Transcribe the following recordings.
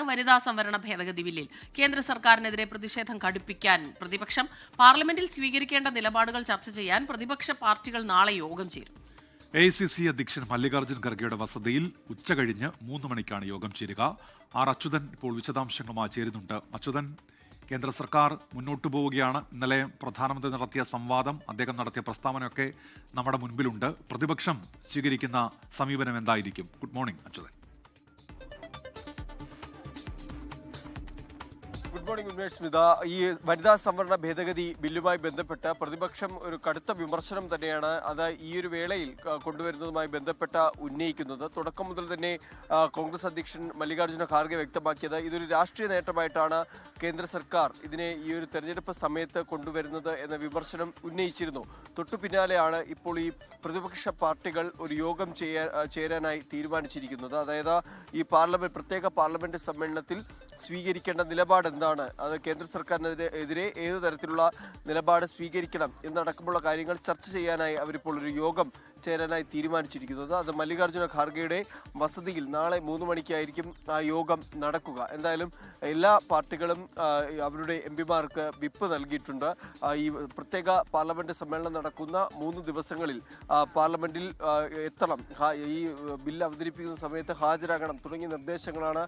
വനിതാ സംവരണ ഭേദഗതി ബില്ലിൽ. കേന്ദ്ര സർക്കാരിനെതിരെ പ്രതിഷേധം കടുപ്പിക്കാൻ പ്രതിപക്ഷം. പാർലമെന്റിൽ സ്വീകരിക്കേണ്ട നിലപാടുകൾ ചർച്ച ചെയ്യാൻ പ്രതിപക്ഷ പാർട്ടികൾ നാളെ യോഗം ചേരും. AICC അധ്യക്ഷൻ മല്ലികാർജ്ജുൻ ഖർഗെയുടെ വസതിയിൽ ഉച്ചകഴിഞ്ഞ് 3 മണിക്കാണ് യോഗം ചേരുക. അച്യുതൻ ഇപ്പോൾ വിശദാംശങ്ങളുമായി ചേരുന്നുണ്ട്. അച്യുതൻ, കേന്ദ്ര സർക്കാർ മുന്നോട്ടു പോവുകയാണ്. ഇന്നലെ പ്രധാനമന്ത്രി നടത്തിയ സംവാദം, അദ്ദേഹം നടത്തിയ പ്രസ്താവനയൊക്കെ നമ്മുടെ മുൻപിലുണ്ട്. പ്രതിപക്ഷം സ്വീകരിക്കുന്ന സമീപനം എന്തായിരിക്കും? Good morning Achuthan. Good morning Umesh. Smitha, ഈ വനിതാ സംവരണ ഭേദഗതി ബില്ലുമായി ബന്ധപ്പെട്ട് പ്രതിപക്ഷം ഒരു കടുത്ത വിമർശനം തന്നെയാണ് അത് ഈ ഒരു വേളയിൽ കൊണ്ടുവരുന്നതുമായി ബന്ധപ്പെട്ട ഉന്നയിക്കുന്നത്. തുടക്കം മുതൽ തന്നെ കോൺഗ്രസ് അധ്യക്ഷൻ മല്ലികാർജ്ജുന ഖാർഗെ വ്യക്തമാക്കിയത് ഇതൊരു രാഷ്ട്രീയ നേട്ടമായിട്ടാണ് കേന്ദ്ര സർക്കാർ ഇതിനെ ഈ ഒരു തെരഞ്ഞെടുപ്പ് സമയത്ത് കൊണ്ടുവരുന്നത് എന്ന വിമർശനം ഉന്നയിച്ചിരുന്നു. തൊട്ടു പിന്നാലെയാണ് ഇപ്പോൾ ഈ പ്രതിപക്ഷ പാർട്ടികൾ ഒരു യോഗം ചേരാനായി തീരുമാനിച്ചിരിക്കുന്നത്. അതായത് ഈ പ്രത്യേക പാർലമെന്റ് സമ്മേളനത്തിൽ സ്വീകരിക്കേണ്ട നിലപാട് എന്താണ്, അത് കേന്ദ്ര സർക്കാരിനെതിരെ ഏതു തരത്തിലുള്ള നിലപാട് സ്വീകരിക്കണം എന്നടക്കമുള്ള കാര്യങ്ങൾ ചർച്ച ചെയ്യാനായി അവരിപ്പോൾ ഒരു യോഗം ചേരാനായി തീരുമാനിച്ചിരിക്കുന്നത്. അത് മല്ലികാർജ്ജുന ഖാർഗെയുടെ വസതിയിൽ നാളെ 3 മണിക്കായിരിക്കും ആ യോഗം നടക്കുക. എന്തായാലും എല്ലാ പാർട്ടികളും അവരുടെ എംപിമാർക്ക് വിപ്പ് നൽകിയിട്ടുണ്ട്. ഈ പ്രത്യേക പാർലമെന്റ് സമ്മേളനം നടക്കുന്ന 3 ദിവസങ്ങളിൽ പാർലമെന്റിൽ എത്തണം, ഈ ബില്ല് അവതരിപ്പിക്കുന്ന സമയത്ത് ഹാജരാകണം തുടങ്ങിയ നിർദ്ദേശങ്ങളാണ്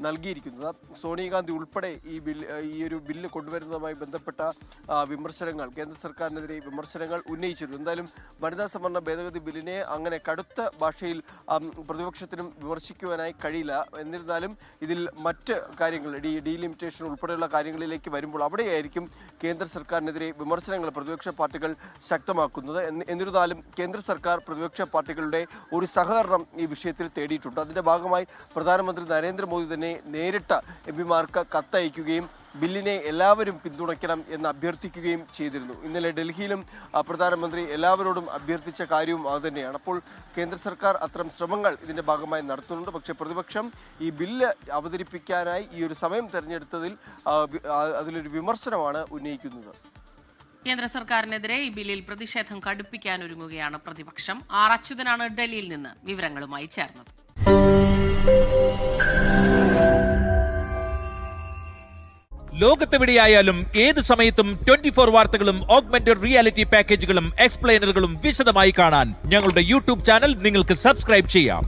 നൽകിയിരിക്കുന്നത്. സോണിയാഗാന്ധി ഉൾപ്പെടെ ഈ ഒരു ബില്ല് കൊണ്ടുവരുന്നതുമായി ബന്ധപ്പെട്ട വിമർശനങ്ങൾ, കേന്ദ്ര സർക്കാരിനെതിരെ വിമർശനങ്ങൾ ഉന്നയിച്ചിരുന്നു. എന്തായാലും വനിതാ സംവരണ ഭേദഗതി ബില്ലിനെ അങ്ങനെ കടുത്ത ഭാഷയിൽ പ്രതിപക്ഷത്തിനും വിമർശിക്കുവാനായി കഴിയില്ല. എന്നിരുന്നാലും ഇതിൽ മറ്റ് കാര്യങ്ങൾ, ഡീലിമിറ്റേഷൻ ഉൾപ്പെടെയുള്ള കാര്യങ്ങളിലേക്ക് വരുമ്പോൾ അവിടെയായിരിക്കും കേന്ദ്ര സർക്കാരിനെതിരെ വിമർശനങ്ങൾ പ്രതിപക്ഷ പാർട്ടികൾ ശക്തമാക്കുന്നത്. എന്നിരുന്നാലും കേന്ദ്ര സർക്കാർ പ്രതിപക്ഷ പാർട്ടികളുടെ ഒരു സഹകരണം ഈ വിഷയത്തിൽ തേടിയിട്ടുണ്ട്. അതിന്റെ ഭാഗമായി പ്രധാനമന്ത്രി നരേന്ദ്രമോദി തന്നെ നേരിട്ട് എംപിമാർക്ക് കത്തയക്കുകയും ബില്ലിനെ എല്ലാവരും പിന്തുണയ്ക്കണം എന്ന് അഭ്യർത്ഥിക്കുകയും ചെയ്തിരുന്നു. ഇന്നലെ ഡൽഹിയിലും പ്രധാനമന്ത്രി എല്ലാവരോടും അഭ്യർത്ഥിച്ച കാര്യവും അതുതന്നെയാണ്. അപ്പോൾ കേന്ദ്ര സർക്കാർ അത്തരം ശ്രമങ്ങൾ ഇതിന്റെ ഭാഗമായി നടത്തുന്നുണ്ട്. പക്ഷേ പ്രതിപക്ഷം ഈ ബില്ല് അവതരിപ്പിക്കാനായി ഈ ഒരു സമയം തെരഞ്ഞെടുത്തതിൽ അതിലൊരു വിമർശനമാണ് ഉന്നയിക്കുന്നത്. കേന്ദ്ര സർക്കാരിനെതിരെ ഈ ബില്ലിൽ പ്രതിഷേധം കടുപ്പിക്കാൻ ഒരുങ്ങുകയാണ് പ്രതിപക്ഷം. അച്യുതനാണ് ഡൽഹിയിൽ നിന്ന് വിവരങ്ങളുമായി ചേർന്നത്. ലോകത്തെവിടെയായാലും ഏത് സമയത്തും 24 വാർത്തകളും ഓഗ്മെന്റഡ് റിയാലിറ്റി പാക്കേജുകളും എക്സ്പ്ലെയിനറുകളും വിശദമായി കാണാൻ ഞങ്ങളുടെ യൂട്യൂബ് ചാനൽ നിങ്ങൾക്ക് സബ്സ്ക്രൈബ് ചെയ്യാം.